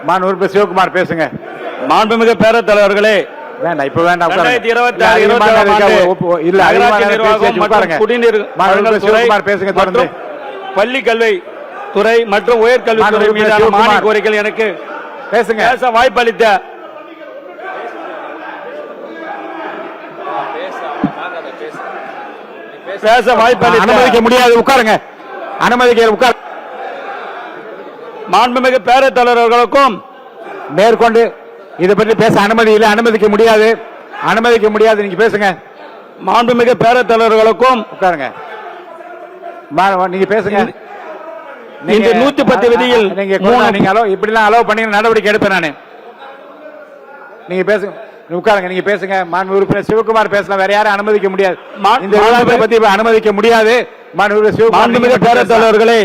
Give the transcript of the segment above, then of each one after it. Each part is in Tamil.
மாண்புமிகு சிவகுமார் பேசுங்க. மாண்புமிகு பேரவைத் தலைவர்களே, வேண்டாம் இப்ப வேண்டாம். 2026 குடிநீர் பேசுங்க தொடர்ந்து. பள்ளி கல்வித்துறை மற்றும் உயர்கல்வித்துறை மீதான மானிய கோரிக்கைகள் எனக்கு பேசுங்க பேச வாய்ப்பளித்த அனுமதிக்க முடியாது. உட்காருங்க. அனுமதிக்க உட்கார். மாண்புமிகு பேரவைத் தலைவர்களுக்கும் மேற்கொண்டு இதை பற்றி பேச அனுமதி இல்லை. அனுமதிக்க முடியாது. அனுமதிக்க முடியாது. நீங்க பேசுங்க. மாண்புமிகு பேரவைத் தலைவர்களுக்கும் உட்காருங்க. நீங்க பேசுங்க. இந்த 110 விதியில் நீங்க இப்படிலாம் அலோவ் பண்ணி நடவடிக்கை எடுப்பேன் நானு. நீங்க பேசுங்க. உட்காருங்க. நீங்க பேசுங்க. மாண்பு உறுப்பினர் சிவகுமார் பேசலாம். வேற யாரும் அனுமதிக்க முடியாது. இந்த விவாதத்தை பத்தி அனுமதிக்க முடியாது. மாண்புமிகு பேரவைத் தலைவர்களே,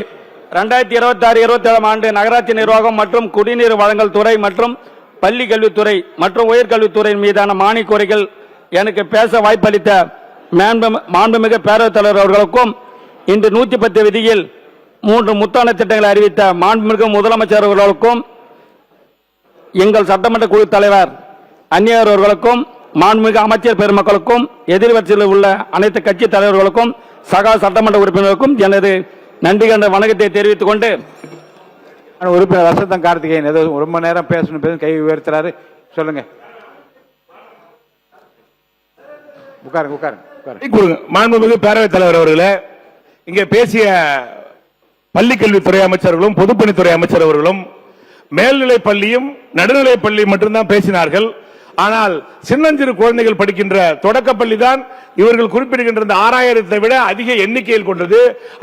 2026-27 ஆண்டு நகராட்சி நிர்வாகம் மற்றும் குடிநீர் வழங்கல் துறை மற்றும் பள்ளி கல்வித்துறை மற்றும் உயர்கல்வித்துறை மீதான மானிய கோரிக்கைகள் எனக்கு பேச வாய்ப்பளித்த மாண்புமிகு பேரவைத் தலைவர் அவர்களுக்கும் இன்று 110 விதியில் 3 முத்தான திட்டங்களை அறிவித்த மாண்புமிகு முதலமைச்சர் அவர்களுக்கும் எங்கள் சட்டமன்ற குழு தலைவர் அந்நியர் அவர்களுக்கும் மாண்புமிகு அமைச்சர் பெருமக்களுக்கும் எதிர்வரிசையில் உள்ள அனைத்து கட்சி தலைவர்களுக்கும் சகா சட்டமன்ற உறுப்பினருக்கும் எனது நன்றி கண்ட வணக்கத்தை தெரிவித்துக் கொண்டு உறுப்பினர் வசந்தம் கார்த்திகேயன் ஏதோ ரொம்ப நேரம் பேசணும் கை உயர்த்துறாரு. சொல்லுங்க. உட்காருங்க. உட்காருங்க. மாண்புமிகு பேரவைத் தலைவர் அவர்களே, இங்கே பேசிய பள்ளிக்கல்வித்துறை அமைச்சர்களும் பொதுப்பணித்துறை அமைச்சர் அவர்களும் மேல்நிலை பள்ளியும் நடுநிலை பள்ளியும் மட்டும்தான் பேசினார்கள். ஆனால் சின்னஞ்சிறு குழந்தைகள் படிக்கின்ற தொடக்கப்பள்ளி தான் இவர்கள் குறிப்பிடுகின்ற 6000 விட அதிக எண்ணிக்கையில் கொண்டது.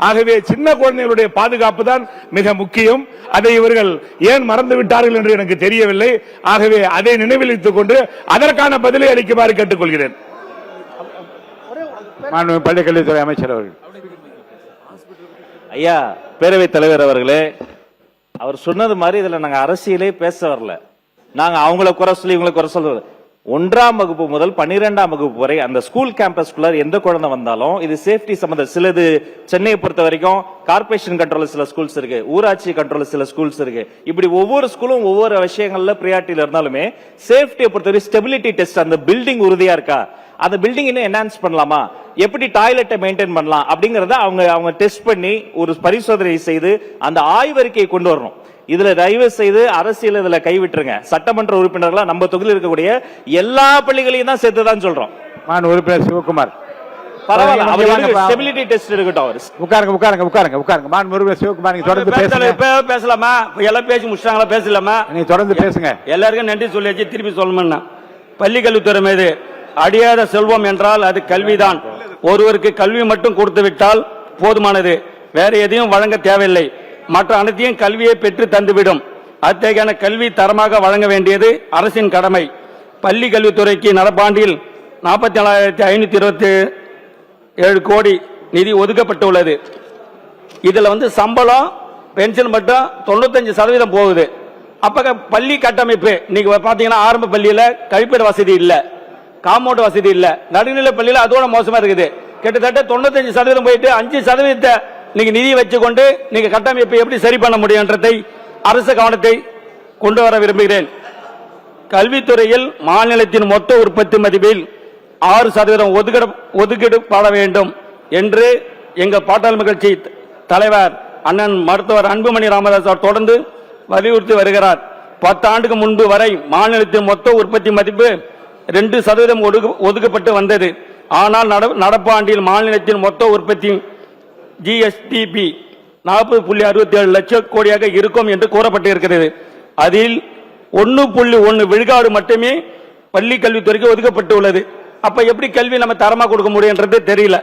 ஆகவே சின்ன குழந்தைகளுடைய பாதுகாப்பு தான் மிக முக்கியம். அதை இவர்கள் ஏன் மறந்து விட்டார்கள் என்று எனக்கு தெரியவில்லை. ஆகவே அதை நினைவில் வைத்துக் கொண்டு அதற்கான பதிலை அளிக்குமாறு கேட்டுக்கொள்கிறேன். பள்ளிக்கல்வித்துறை அமைச்சர் அவர்கள். ஐயா பேரவைத் தலைவர் அவர்களே, அவர் சொன்னது மாதிரி இதுல நாங்க அரசியலே பேச வரல. நாங்க அவங்கள குறை சொல்லி இவங்களை குறை சொல்றது 1ஆம் வகுப்பு முதல் 12ஆம் வகுப்பு வரை அந்த ஸ்கூல் கேம்பஸ்குள்ள எந்த குழந்தை வந்தாலும் இது சேஃப்டி சம்பந்த சிலது சென்னையை பொறுத்த வரைக்கும் கார்பரேஷன் கண்ட்ரோல் சில ஸ்கூல்ஸ் இருக்கு, ஊராட்சி கண்ட்ரோல் சில ஸ்கூல்ஸ் இருக்கு. இப்படி ஒவ்வொரு ஸ்கூலும் ஒவ்வொரு விஷயங்கள்ல பிரியாரிட்டியில இருந்தாலுமே சேஃப்டியை பொறுத்தவரை ஸ்டெபிலிட்டி டெஸ்ட் அந்த பில்டிங் உறுதியா இருக்கா, அந்த பில்டிங் இன்னும் என்ஹான்ஸ் பண்ணலாமா, எப்படி டாய்லெட்டை மெயின்டைன் பண்ணலாம் அப்படிங்கறத அவங்க டெஸ்ட் பண்ணி ஒரு பரிசோதனை செய்து அந்த ஆய்வறிக்கையை கொண்டு வரணும். இதுல தயவு செய்து அரசியல் இதுல கைவிட்டுருங்க. சட்டமன்ற உறுப்பினர்களா நம்ம தொகுதியில் இருக்கக்கூடிய எல்லா பள்ளிகளையும் தான் சேர்த்துதான் சொல்றோம். உறுப்பினர் சிவகுமார் பரவாயில்ல, அவர் ஸ்டெபிலிட்டி டெஸ்ட் இருக்கட்டும். அவர் உட்காருங்க. உறுப்பினர் சிவகுமார் நீங்க தொடர்ந்து பேசலாமா? எல்லாம் பேசி முடிச்சாங்களா? பேசலாமா? நீங்க தொடர்ந்து பேசுங்க. எல்லாருக்கும் நன்றி சொல்லியாச்சு. திருப்பி சொல்லணும்னா பள்ளி கல்வித்துறை மீது அடியாத செல்வம் என்றால் அது கல்விதான். ஒருவருக்கு கல்வி மட்டும் கொடுத்து விட்டால் போதுமானது, வேற எதையும் வழங்க தேவையில்லை. மற்ற அனைத்தையும் கல்வியை பெற்று தந்துவிடும். அத்தகைய கல்வி தரமாக வழங்க வேண்டியது அரசின் கடமை. பள்ளி கல்வித்துறைக்கு நடப்பாண்டில் 44,527 கோடி நிதி ஒதுக்கப்பட்டுள்ளது. இதுல சம்பளம் பென்ஷன் மட்டும் 95% போகுது. அப்ப பள்ளி கட்டமைப்பு நீங்க பாத்தீங்கன்னா ஆரம்ப பள்ளியில கழிப்பிட வசதி இல்ல, காம்பவுண்ட் வசதி இல்ல. நடுநிலை பள்ளியில அதோட மோசமா இருக்குது. கிட்டத்தட்ட 95% போயிட்டு 5% நீங்க நிதி வச்சுக்கொண்டு நீங்க கட்டமைப்பை எப்படி சரி பண்ண முடியும்ன்றதை அரசு கவனத்தை கொண்டு வர விரும்புகிறேன். கல்வித்துறையில் மாநிலத்தின் மொத்த உற்பத்தி மதிப்பில் 6% ஒதுக்கீடு வேண்டும் என்று எங்கள் பாட்டாளி கட்சி தலைவர் அண்ணன் மருத்துவர் அன்புமணி ராமதாஸ் அவர் தொடர்ந்து வலியுறுத்தி வருகிறார். 10 ஆண்டுக்கு முன்பு வரை மாநிலத்தின் மொத்த உற்பத்தி மதிப்பு 2% ஒதுக்கப்பட்டு வந்தது. ஆனால் நடப்பாண்டில் மாநிலத்தின் மொத்த உற்பத்தி GSDP 40.67 லட்சம் கோடியாக இருக்கும் என்று கூறப்பட்டிருக்கிறது. அதில் 1.1 விழுக்காடு மட்டுமே பள்ளி கல்வித்துறைக்கு ஒதுக்கப்பட்டுள்ளது. அப்ப எப்படி கல்வி நம்ம தரமா கொடுக்க முடியும்ன்றது தெரியல.